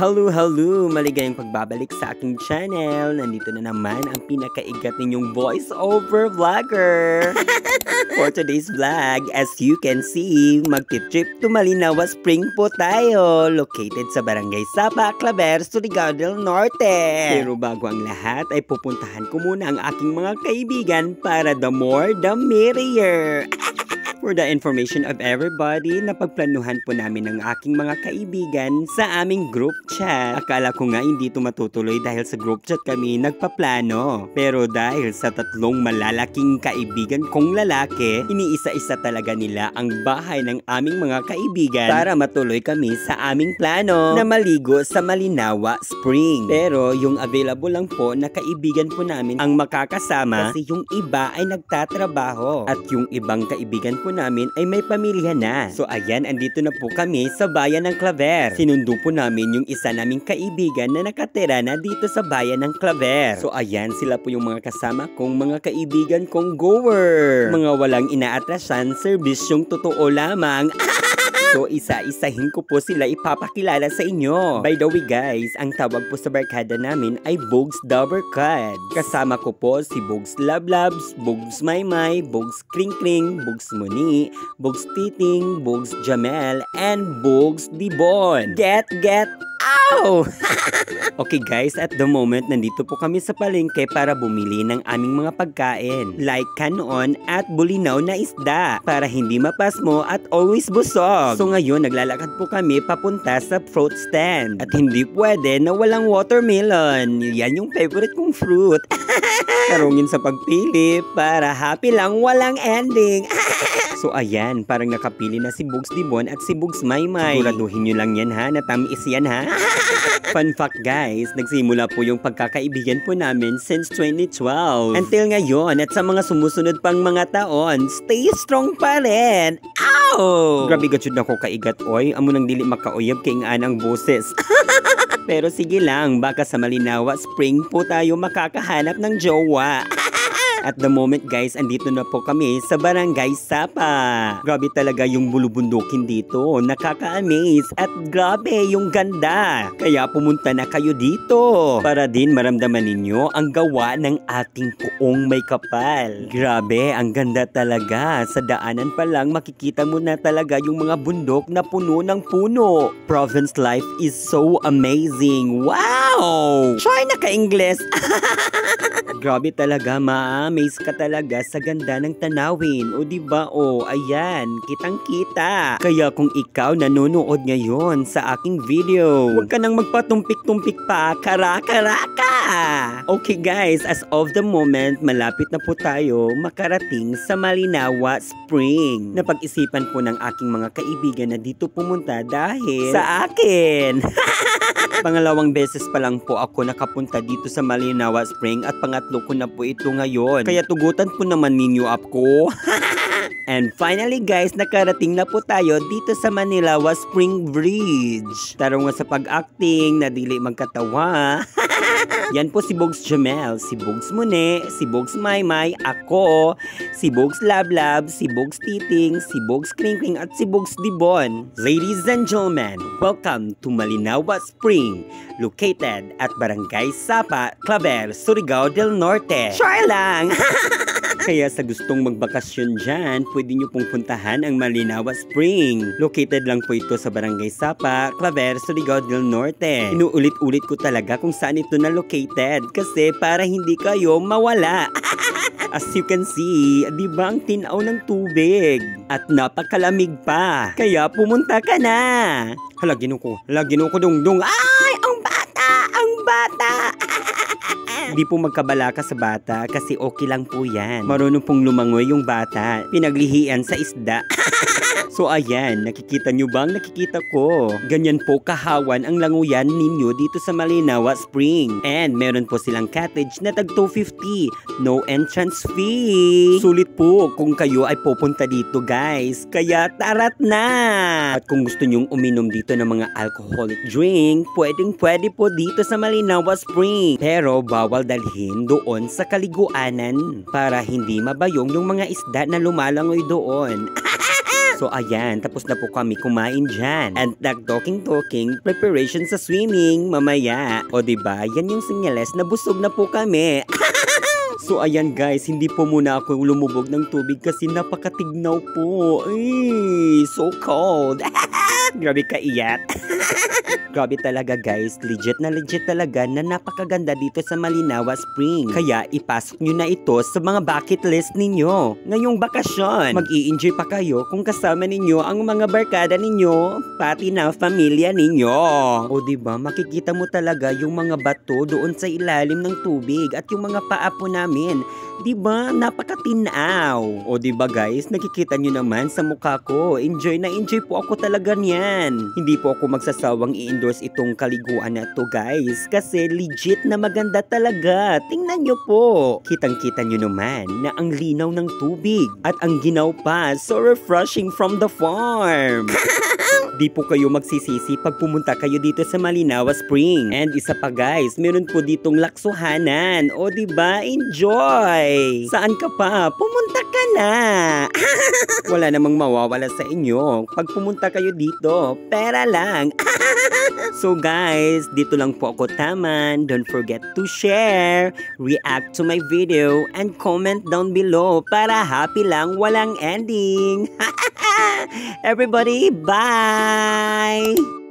Hello! Maligayang pagbabalik sa aking channel. Nandito na naman ang pinakaigat ninyong voice-over vlogger. For today's vlog, as you can see, magti-trip to Malinawa Spring po tayo. Located sa Barangay Sapa, Claver, Surigao del Norte. Pero bago ang lahat, ay pupuntahan ko muna ang aking mga kaibigan para the more the merrier. For the information of everybody, napagplanuhan po namin ng aking mga kaibigan sa aming group chat. Akala ko nga hindi ito matutuloy dahil sa group chat kami nagpaplano. Pero dahil sa tatlong malalaking kaibigan kong lalaki, iniisa-isa talaga nila ang bahay ng aming mga kaibigan para matuloy kami sa aming plano na maligo sa Malinawa Spring. Pero yung available lang po na kaibigan po namin ang makakasama kasi yung iba ay nagtatrabaho at yung ibang kaibigan po namin ay may pamilya na. So ayan, andito na po kami sa bayan ng Claver. Sinundo po namin yung isa naming kaibigan na nakatira na dito sa bayan ng Claver. So ayan, sila po yung mga kasama kong mga kaibigan kong goer. Mga walang inaatrasan, serbisyong totoo lamang. So, isa-isahin ko po sila ipapakilala sa inyo. By the way guys, ang tawag po sa barkada namin ay Bogs Dabarkad. Kasama ko po si Bogs Lablabs, Bogs Maymay, Bogs Kring-Kring, Bogs Muni, Bogs Titing, Bogs Jamel, and Bogs Dibon. Get! Ow! Okay guys, at the moment, nandito po kami sa palengke para bumili ng aming mga pagkain. Like kanon at bulinaw na isda para hindi mapasmo at always busog. So ngayon, naglalakad po kami papunta sa fruit stand. At hindi pwede na walang watermelon. Yan yung favorite kong fruit. Tarungin sa pagpili para happy lang, walang ending. So ayan, parang nakapili na si Bogs Dibon at si Bogs Maymay. Siguraduhin nyo lang yan ha, natamis yan ha. Fun fact guys, nagsimula po yung pagkakaibigan po namin since 2012. Until ngayon at sa mga sumusunod pang mga taon, stay strong pa rin. Ow! Grabe gachud na ko kaigat oy, amo nang dili makauyab kay nga ang boses. Pero sige lang, baka sa Malinawa Spring po tayo makakahanap ng jowa. At the moment guys, andito na po kami sa Barangay Sapa. Grabe talaga yung bulubundukin dito. Nakaka-amaze at grabe yung ganda. Kaya pumunta na kayo dito para din maramdaman ninyo ang gawa ng ating puong may kapal. Grabe, ang ganda talaga. Sa daanan pa lang makikita mo na talaga yung mga bundok na puno ng puno. Province life is so amazing. Wow! Try na ka-Ingles. Grabe talaga, ma-amaze ka talaga sa ganda ng tanawin. O diba, o, ayan, kitang-kita. Kaya kung ikaw nanonood ngayon sa aking video, huwag ka nang magpatumpik-tumpik pa, kara-karaka! Okay guys, as of the moment, malapit na po tayo makarating sa Malinawa Spring. Napag-isipan po ng aking mga kaibigan na dito pumunta dahil sa akin. Pangalawang beses pa lang po ako nakapunta dito sa Malinawa Spring at pangatlo ko na po ito ngayon. Kaya tugutan po naman ninyo ako. And finally guys, nakarating na po tayo dito sa Malinawa Spring Bridge. Taro nga sa pag-acting na dili magkatawa. Yan po si Bogs Jamel, si Bogs Mune, si Bogs Maymay, ako, si Bogs Lablab, si Bogs Titing, si Bogs Kring-Kring at si Bogs Dibon. Ladies and gentlemen, welcome to Malinawa Spring, located at Barangay Sapa, Claver, Surigao del Norte. Try lang! Kaya sa gustong magbakasyon dyan, pwede nyo pong puntahan ang Malinawa Spring. Located lang po ito sa Barangay Sapa, Claver, Surigao del Norte. Inuulit-ulit ko talaga kung saan ito na located kasi para hindi kayo mawala. As you can see, di ba ang tinaw ng tubig? At napakalamig pa. Kaya pumunta ka na. Hala, ginuko dungdung. Ay, ang bata! Di po magkabalaka sa bata kasi okay lang po yan. Marunong pong lumangoy yung bata. Pinaglihian sa isda. So ayan, nakikita nyo bang nakikita ko? Ganyan po kahawan ang languyan ninyo dito sa Malinawa Spring. And meron po silang cottage na tag 250. No entrance fee. Sulit po kung kayo ay pupunta dito guys. Kaya tarat na! At kung gusto nyong uminom dito ng mga alcoholic drink, pwede po dito sa Malinawa Spring. Pero bawal dalhin doon sa kaliguanan para hindi mabayong yung mga isda na lumalangoy doon. So ayan, tapos na po kami kumain dyan. And talking, preparation sa swimming mamaya. O diba, yan yung sinyales na busog na po kami. So ayan guys, hindi po muna ako lumubog ng tubig kasi napakatignaw po. Ay, so cold. Grabe kaiyat. Grabe talaga guys, legit talaga na napakaganda dito sa Malinawa Spring. Kaya ipasok nyo na ito sa mga bucket list ninyo. Ngayong bakasyon, mag-i-enjoy pa kayo kung kasama ninyo ang mga barkada ninyo, pati na pamilya ninyo. O diba, makikita mo talaga yung mga bato doon sa ilalim ng tubig at yung mga paa po namin. Diba, napakatinaw. O diba guys, nakikita nyo naman sa mukha ko. Enjoy na enjoy po ako talaga niyan. Hindi po ako magsasawang i-endorse itong kaliguan na to guys. Kasi legit na maganda talaga. Tingnan nyo po. Kitang-kita nyo naman na ang linaw ng tubig. At ang ginaw pa, so refreshing from the farm. Di po kayo magsisisi pag pumunta kayo dito sa Malinawa Spring. And isa pa guys, meron po ditong laksuhanan. O diba, enjoy! Saan ka pa? Pumunta ka na! Wala namang mawawala sa inyo pag pumunta kayo dito. Pera lang! So guys, dito lang po ako taman. Don't forget to share, react to my video, and comment down below para happy lang, walang ending. Everybody, bye!